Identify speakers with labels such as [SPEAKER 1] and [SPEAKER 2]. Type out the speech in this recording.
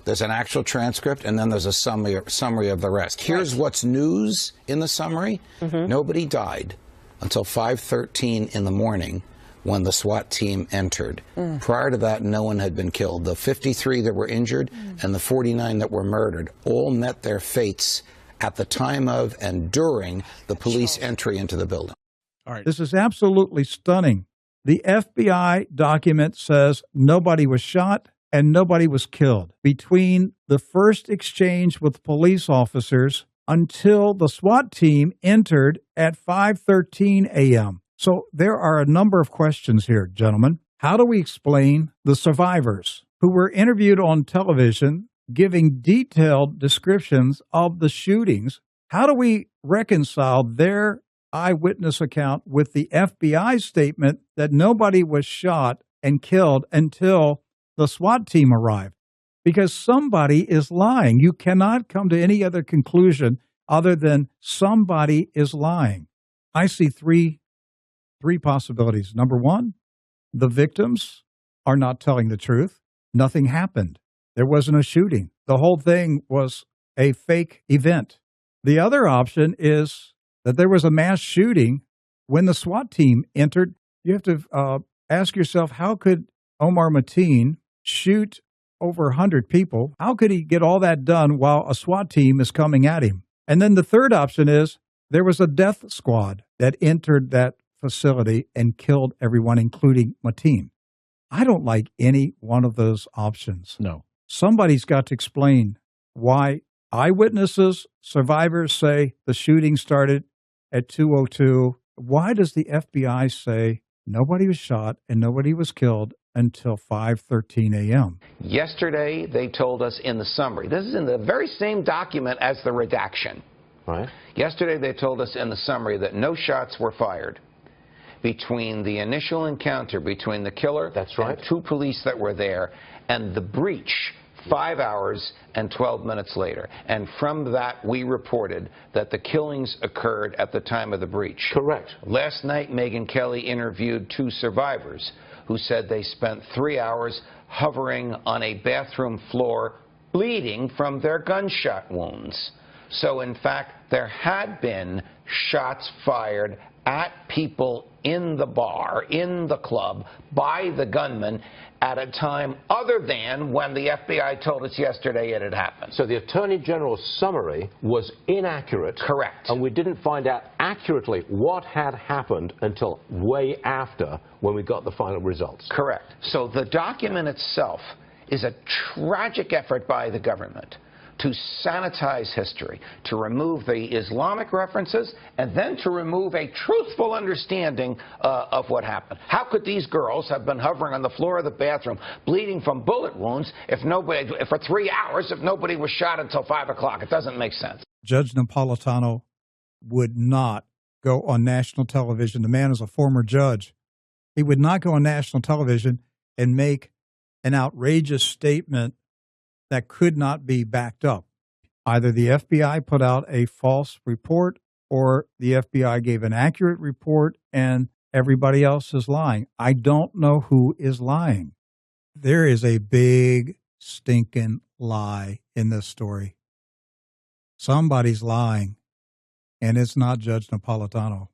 [SPEAKER 1] There's an actual transcript, and then there's a summary of the rest. Here's what's news in the summary. Nobody died until 5:13 in the morning when the SWAT team entered. Prior to that, no one had been killed. The 53 that were injured and the 49 that were murdered all met their fates at the time of and during the police entry into the building.
[SPEAKER 2] All right. This is absolutely stunning. The FBI document says nobody was shot and nobody was killed between the first exchange with police officers until the SWAT team entered at 5:13 a.m. So there are a number of questions here, gentlemen. How do we explain the survivors who were interviewed on television giving detailed descriptions of the shootings? How do we reconcile their eyewitness account with the FBI statement that nobody was shot and killed until the SWAT team arrived? Because somebody is lying. You cannot come to any other conclusion other than somebody is lying. I see three possibilities. Number one, the victims are not telling the truth. Nothing happened. There wasn't a shooting. The whole thing was a fake event. The other option is that there was a mass shooting when the SWAT team entered. You have to ask yourself, how could Omar Mateen shoot over 100 people? How could he get all that done while a SWAT team is coming at him? And then the third option is there was a death squad that entered that facility and killed everyone, including Mateen. I don't like any one of those options.
[SPEAKER 3] No.
[SPEAKER 2] Somebody's got to explain why eyewitnesses, survivors say the shooting started at 2:02. Why does the FBI say nobody was shot and nobody was killed until 5:13 a.m.?
[SPEAKER 4] Yesterday, they told us in the summary. This is in the very same document as the redaction.
[SPEAKER 3] Right.
[SPEAKER 4] Yesterday, they told us in the summary that no shots were fired between the initial encounter between the killer
[SPEAKER 3] That's right.
[SPEAKER 4] and two police that were there and the breach 5 hours and 12 minutes later. And from that, we reported that the killings occurred at the time of the breach.
[SPEAKER 3] Correct.
[SPEAKER 4] Last night, Megyn Kelly interviewed two survivors who said they spent 3 hours hovering on a bathroom floor bleeding from their gunshot wounds. So, in fact, there had been shots fired at people in the bar, in the club, by the gunman at a time other than when the FBI told us yesterday it had happened.
[SPEAKER 3] So the Attorney General's summary was inaccurate.
[SPEAKER 4] Correct.
[SPEAKER 3] And we didn't find out accurately what had happened until way after when we got the final results.
[SPEAKER 4] Correct. So the document itself is a tragic effort by the government to sanitize history, to remove the Islamic references, and then to remove a truthful understanding of what happened. How could these girls have been hovering on the floor of the bathroom, bleeding from bullet wounds, for 3 hours, if nobody was shot until 5 o'clock? It doesn't make sense.
[SPEAKER 2] Judge Napolitano would not go on national television. The man is a former judge. He would not go on national television and make an outrageous statement that could not be backed up. Either the FBI put out a false report or the FBI gave an accurate report and everybody else is lying. I don't know who is lying. There is a big stinking lie in this story. Somebody's lying, and it's not Judge Napolitano.